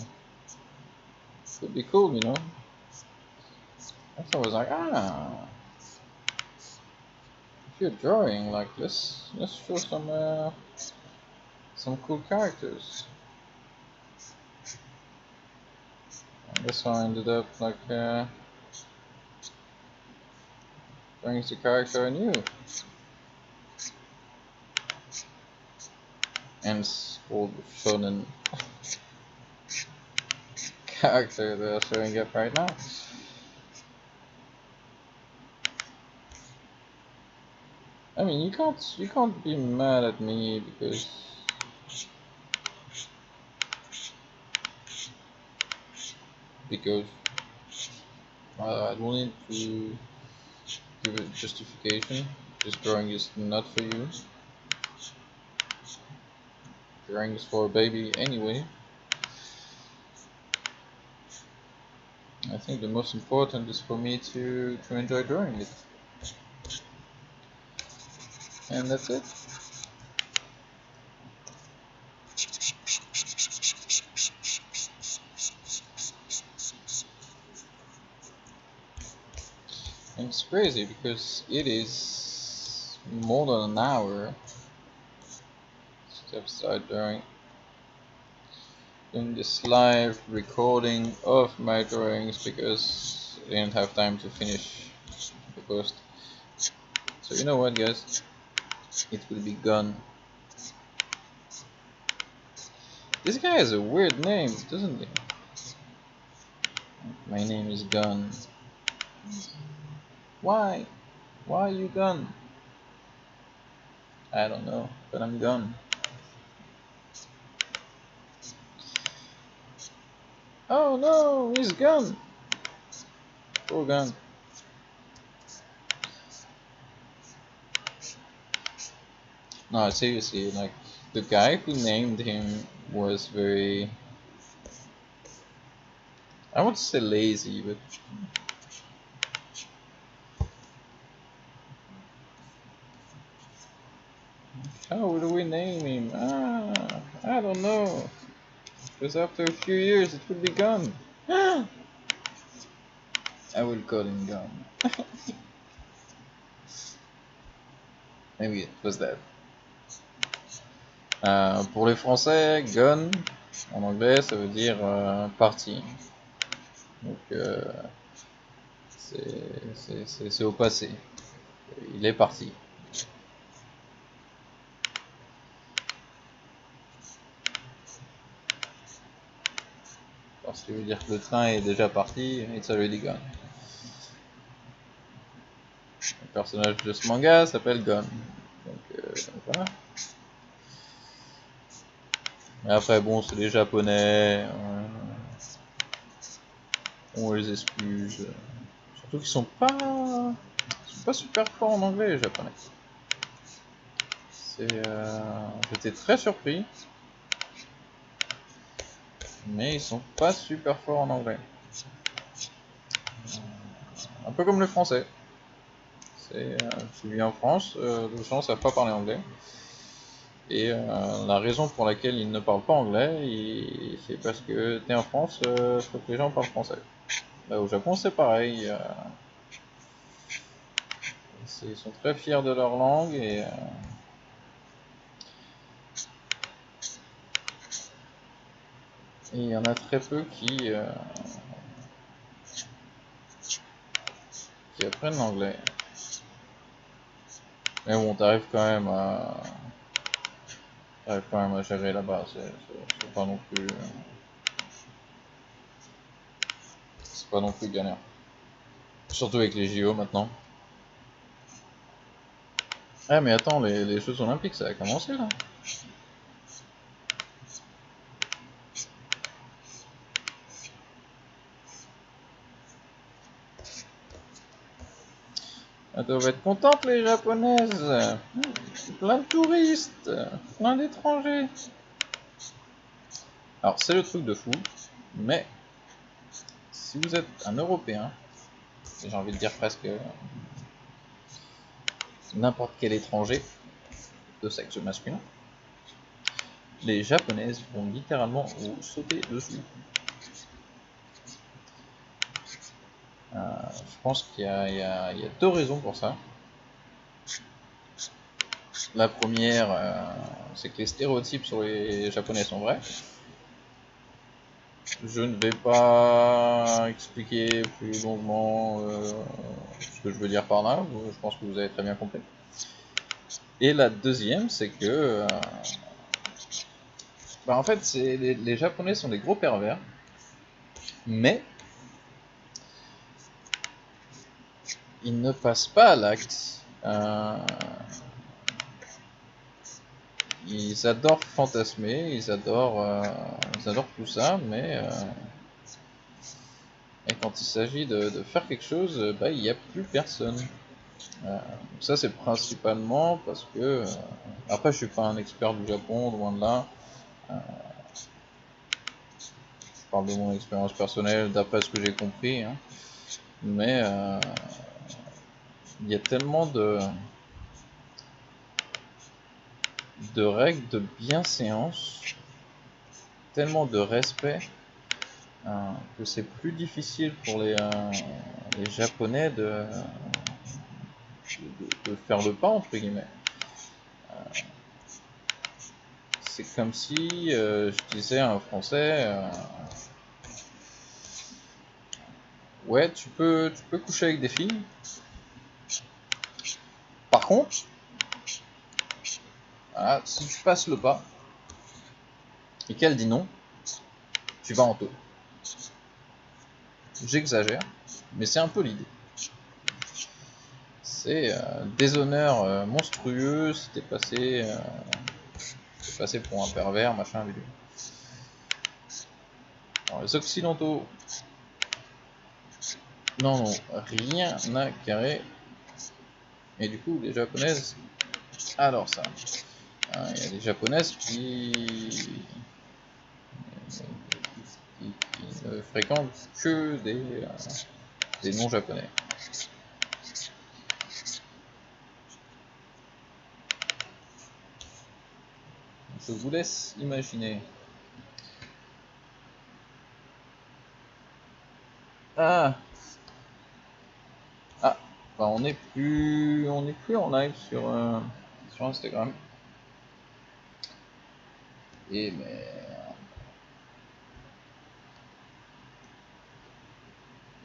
could be cool, you know. So I was like, if you're drawing, like, let's show some cool characters. And that's how I ended up like drawing the character I knew, and it's called shonen character that I'm showing up right now. I mean, you can't be mad at me because I don't need to give it justification. This drawing is not for you. Drawing is for a baby anyway. I think the most important is for me to enjoy drawing it, and that's it. And it's crazy because it is more than an hour since I've started doing this live recording of my drawings because I didn't have time to finish the post. So you know what, guys? It will be gone. This guy has a weird name, doesn't he? My name is Gun. Why? Why are you gone? I don't know, but I'm gone. Oh no, he's gone. Poor Gun. No, seriously, like, the guy who named him was very, I won't say lazy, but how do we name him? I don't know. Because after a few years it will be gone. I will call him Gone. Maybe it was that. Pour les Français, gone en anglais ça veut dire parti. Donc c'est au passé. Il est parti. Parce que veut dire que le train est déjà parti, it's already gone. Le personnage de ce manga s'appelle Gon. Donc voilà. Et après bon c'est les japonais. On les excuse. Surtout qu'ils sont pas super forts en anglais, les japonais. J'étais très surpris. Mais ils sont pas super forts en anglais. Un peu comme le français. Tu vis en France, les gens savent pas parler anglais. Et la raison pour laquelle ils ne parlent pas anglais, c'est parce que t'es en France, faut que les gens parlent français. Là, au Japon, c'est pareil. Ils sont très fiers de leur langue et il y en a très peu qui apprennent l'anglais. Mais bon, t'arrives quand même à gérer là-bas. C'est pas non plus, c'est pas non plus galère. Surtout avec les JO maintenant. Ah mais attends, les Jeux Olympiques, ça a commencé là. Elles doivent être contentes les japonaises. Plein de touristes, plein d'étrangers. Alors c'est le truc de fou, mais si vous êtes un Européen, j'ai envie de dire presque n'importe quel étranger de sexe masculin, les japonaises vont littéralement vous sauter dessus. Je pense qu'il y a deux raisons pour ça. La première, c'est que les stéréotypes sur les japonais sont vrais. Je ne vais pas expliquer plus longuement ce que je veux dire par là, je pense que vous avez très bien compris. Et la deuxième, c'est que en fait, les Japonais sont des gros pervers, mais ils ne passent pas à l'acte. Ils adorent fantasmer, ils adorent tout ça, mais et quand il s'agit de faire quelque chose, il n'y a plus personne. Ça c'est principalement parce que après je suis pas un expert du Japon, loin de là. Je parle de mon expérience personnelle d'après ce que j'ai compris, hein. Mais il y a tellement de règles de bienséance, tellement de respect, que c'est plus difficile pour les Japonais de faire le pas entre guillemets. C'est comme si je disais à un Français, ouais, tu peux coucher avec des filles. Par contre, voilà, si tu passes le pas et qu'elle dit non, tu vas en taux. J'exagère, mais c'est un peu l'idée. C'est déshonneur monstrueux si t'es passé pour un pervers, machin, vidéo. Alors les occidentaux, non, rien à carrer. Et du coup, les japonaises, alors ça, il y a des japonaises qui ne fréquentent que des non-japonais. Je vous laisse imaginer. Ah, on n'est plus en live sur Instagram. Et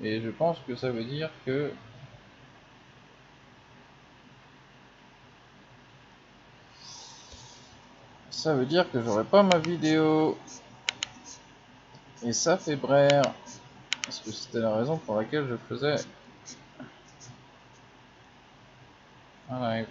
je pense que ça veut dire que j'aurai pas ma vidéo. Et ça fait brère. Parce que c'était la raison pour laquelle je faisais un live.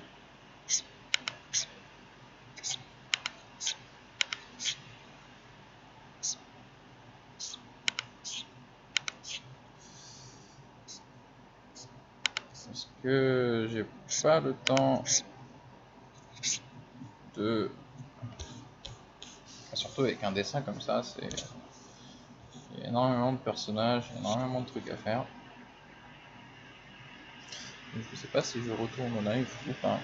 Parce que j'ai pas le temps de... Surtout avec un dessin comme ça, c'est... Il y a énormément de personnages, énormément de trucs à faire. Donc, je sais pas si je retourne au live ou pas.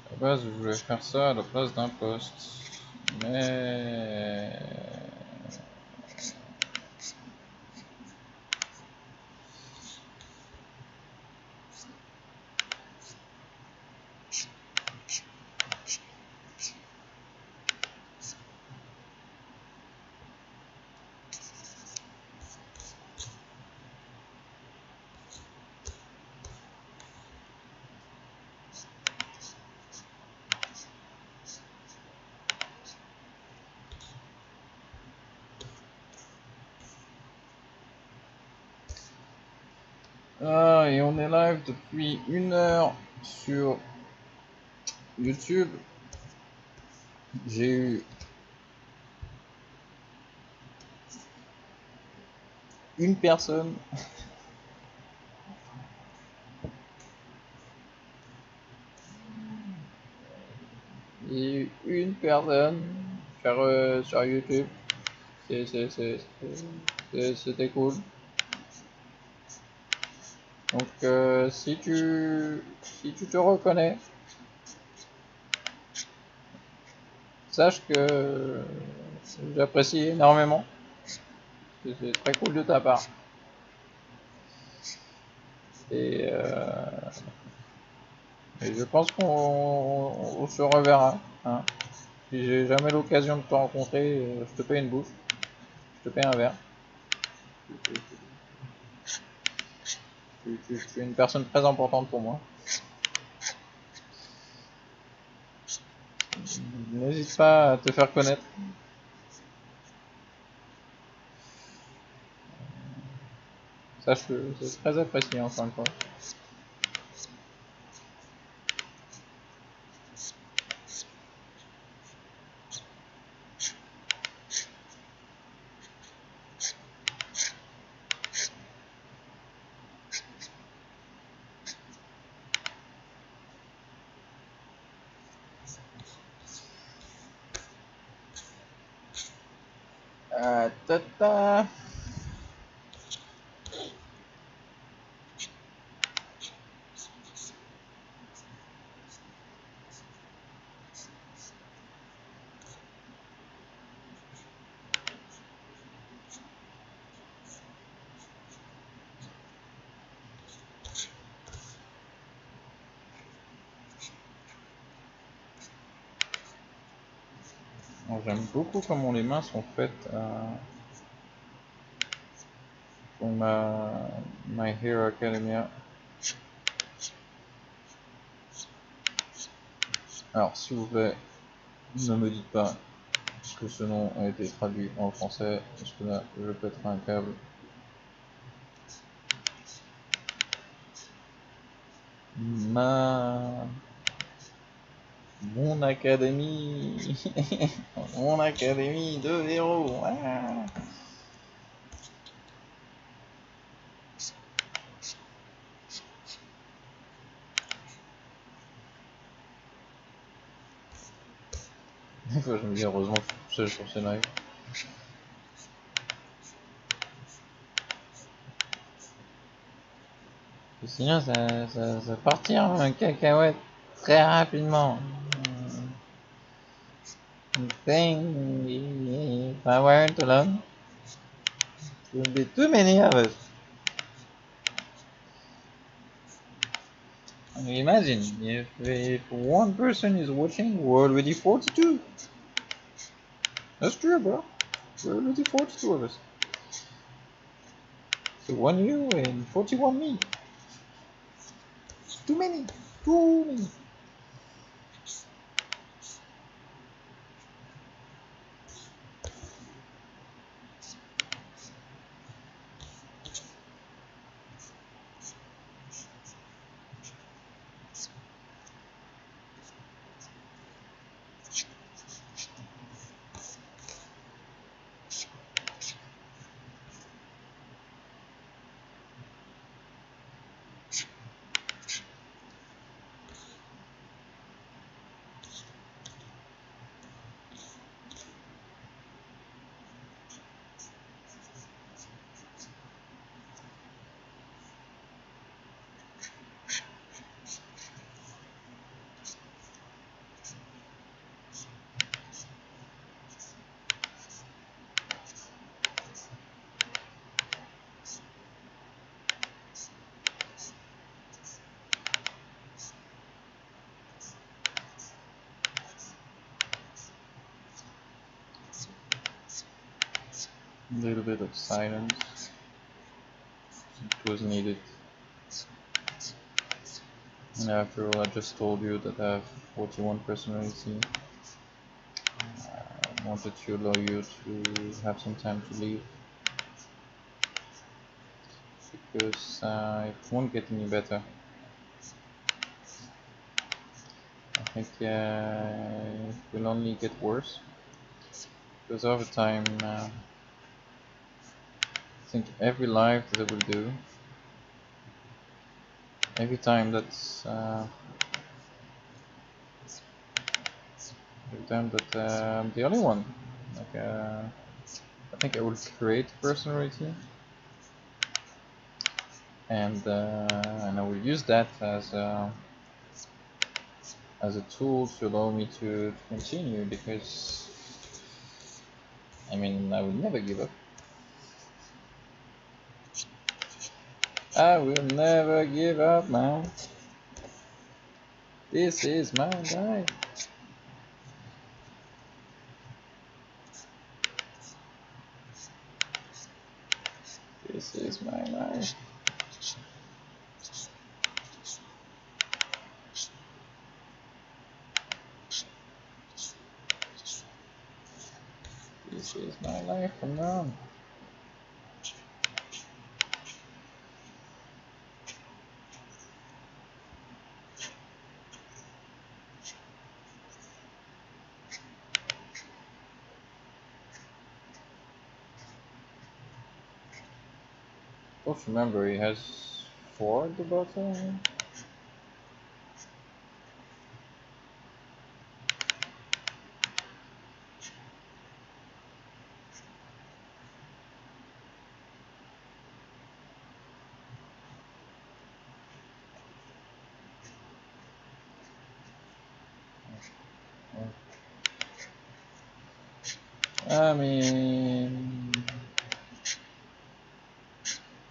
À la base, je voulais faire ça à la place d'un post. Mais... Ah, et on est live depuis 1 heure sur YouTube. J'ai eu une personne. J'ai eu une personne sur YouTube. C'était cool. Donc si tu te reconnais, sache que j'apprécie énormément. C'est très cool de ta part. Et je pense qu'on se reverra. Hein. Si j'ai jamais l'occasion de te rencontrer, je te paye une bouffe. Je te paye un verre. Tu es une personne très importante pour moi. N'hésite pas à te faire connaître. Sache que c'est très apprécié encore une fois. Tata. J'aime beaucoup comment les mains sont faites pour My Hero Academia. Alors s'il vous plaît, ne me dites pas que ce nom a été traduit en français, parce que là je pèterai un câble. Mon académie. Mon académie de héros. Ah. Des fois je me dis heureusement que je suis tout seul sur ces lives. Sinon ça partira en cacahuète très rapidement. Thing if I weren't alone, it would be too many of us. Imagine if one person is watching, we're already 42. That's true, bro. We're already 42 of us. 1 you and 41 me. Too many. Too many. A little bit of silence. It was needed. And after all, I just told you that I have 41 personality. I wanted to allow you to have some time to leave. Because it won't get any better. I think it will only get worse. Because over time, I think every live that I will do, every time that's every time that I'm the only one, like I think I will create a personality, and I will use that as a tool to allow me to continue, because I mean I will never give up. I will never give up, man. This is my life. This is my life. This is my life from now on. Don't remember, he has 4 at the bottom. I mean,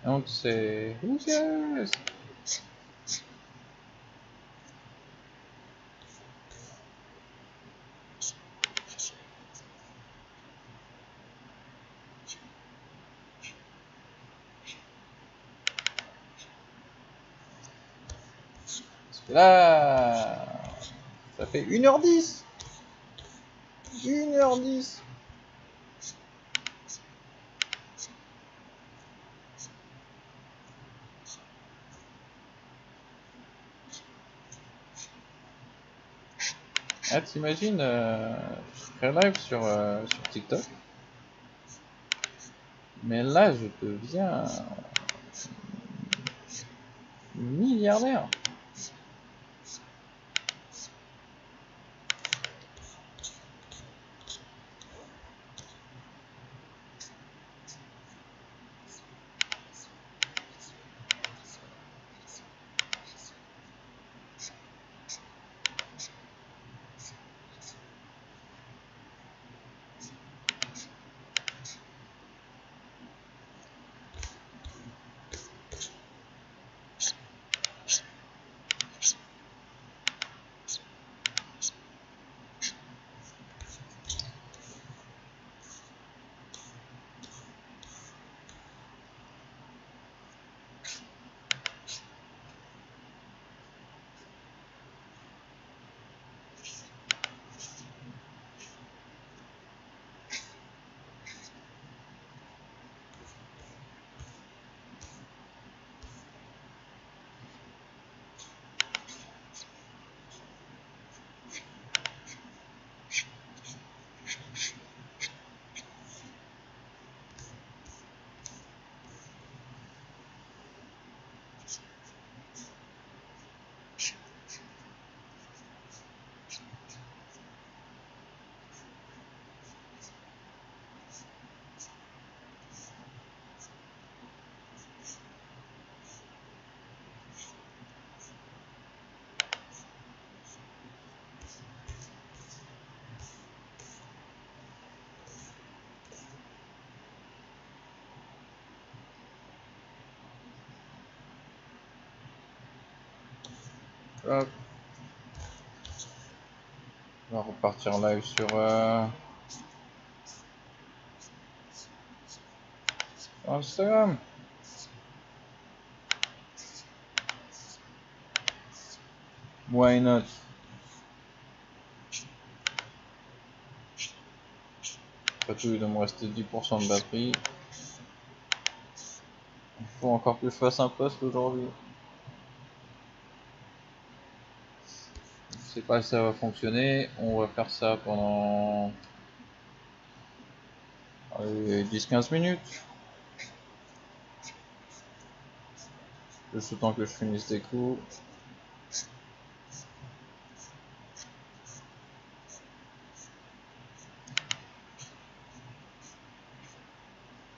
I want to say, who cares? Parce que là, ça fait 1h10. 1h10. Ah, t'imagines, je serais live sur TikTok, mais là je deviens milliardaire. Hop. On va repartir live sur Instagram. Why not? Après tout, il doit me rester 10% de batterie. Il faut encore que je fasse un post aujourd'hui. Je sais pas si ça va fonctionner. On va faire ça pendant 10-15 minutes. Juste le temps que je finisse des coups.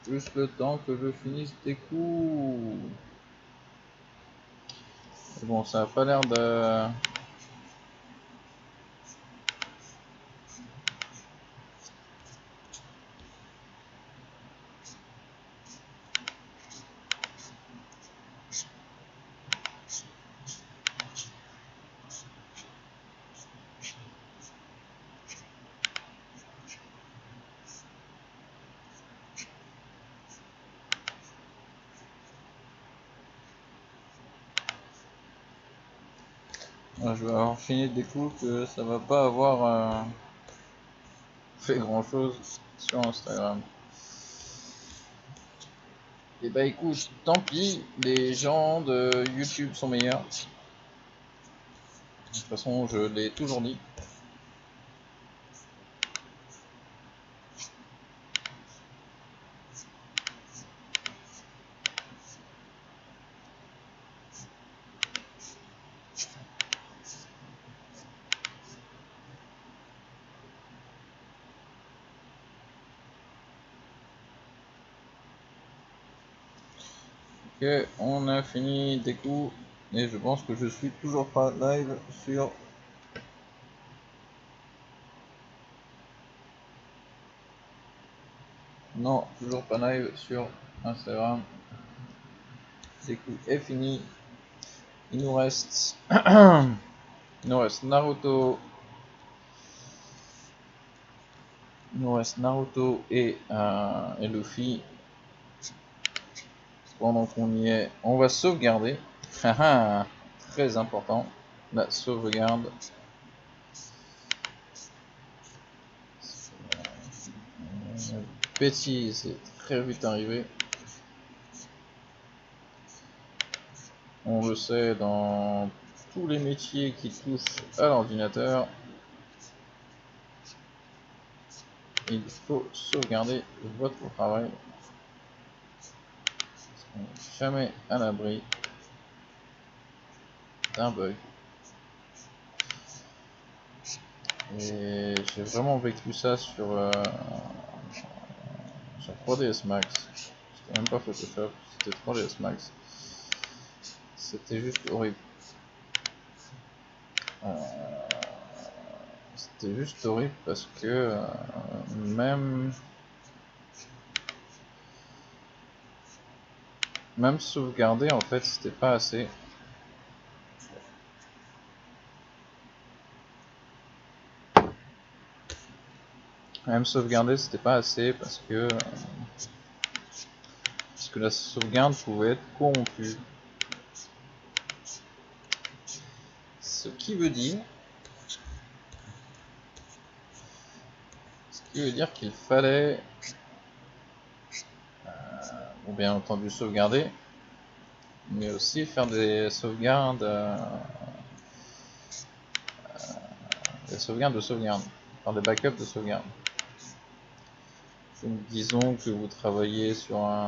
Juste le temps que je finisse des coups. Mais bon, ça a pas l'air de... Je vais avoir fini des coups que ça va pas avoir fait grand chose sur Instagram. Et bah écoute, tant pis, les gens de YouTube sont meilleurs. De toute façon, je l'ai toujours dit. Ok, on a fini des coups et je pense que je suis toujours pas live sur... Non, toujours pas live sur Instagram. Des coups est fini. Il nous reste... Il nous reste Naruto. Il nous reste Naruto et Luffy. Pendant qu'on y est, on va sauvegarder. Très important, la sauvegarde. Bêtise est très vite arrivé. On le sait, dans tous les métiers qui touchent à l'ordinateur, il faut sauvegarder votre travail. On n'est jamais à l'abri d'un bug. Et j'ai vraiment vécu ça sur 3ds Max. C'était même pas Photoshop, c'était 3ds Max. C'était juste horrible. C'était juste horrible parce que même sauvegarder en fait c'était pas assez. Même sauvegarder c'était pas assez parce que la sauvegarde pouvait être corrompue. Ce qui veut dire qu'il fallait bien entendu sauvegarder, mais aussi faire des sauvegardes de sauvegarde, faire des backups de sauvegarde. Donc disons que vous travaillez sur un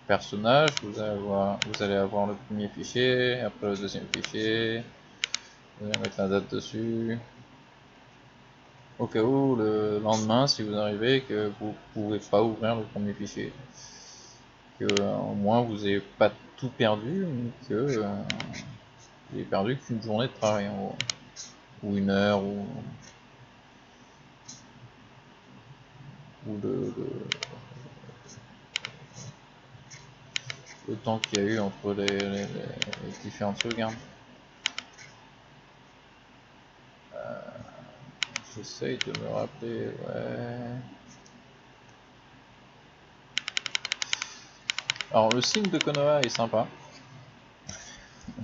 personnage, vous allez avoir le premier fichier, après le deuxième fichier, vous allez mettre la date dessus, au cas où le lendemain, si vous arrivez, que vous pouvez pas ouvrir le premier fichier, que au moins vous n'ayez pas tout perdu, mais que vous n'ayez perdu qu'une journée de travail en gros, ou une heure, ou le temps qu'il y a eu entre les différentes sauvegardes. J'essaye de me rappeler, ouais. Alors le signe de Konoha est sympa.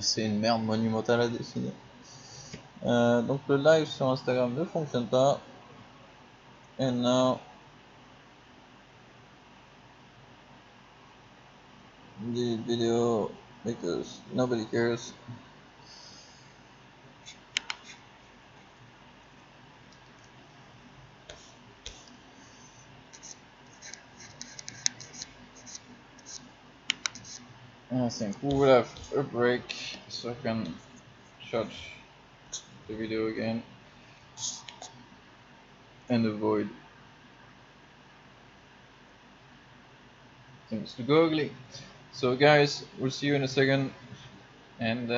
C'est une merde monumentale à dessiner. Donc le live sur Instagram ne fonctionne pas. And now the video because nobody cares. I think we will have a break so I can charge the video again and avoid things to go ugly. So guys, we'll see you in a second, and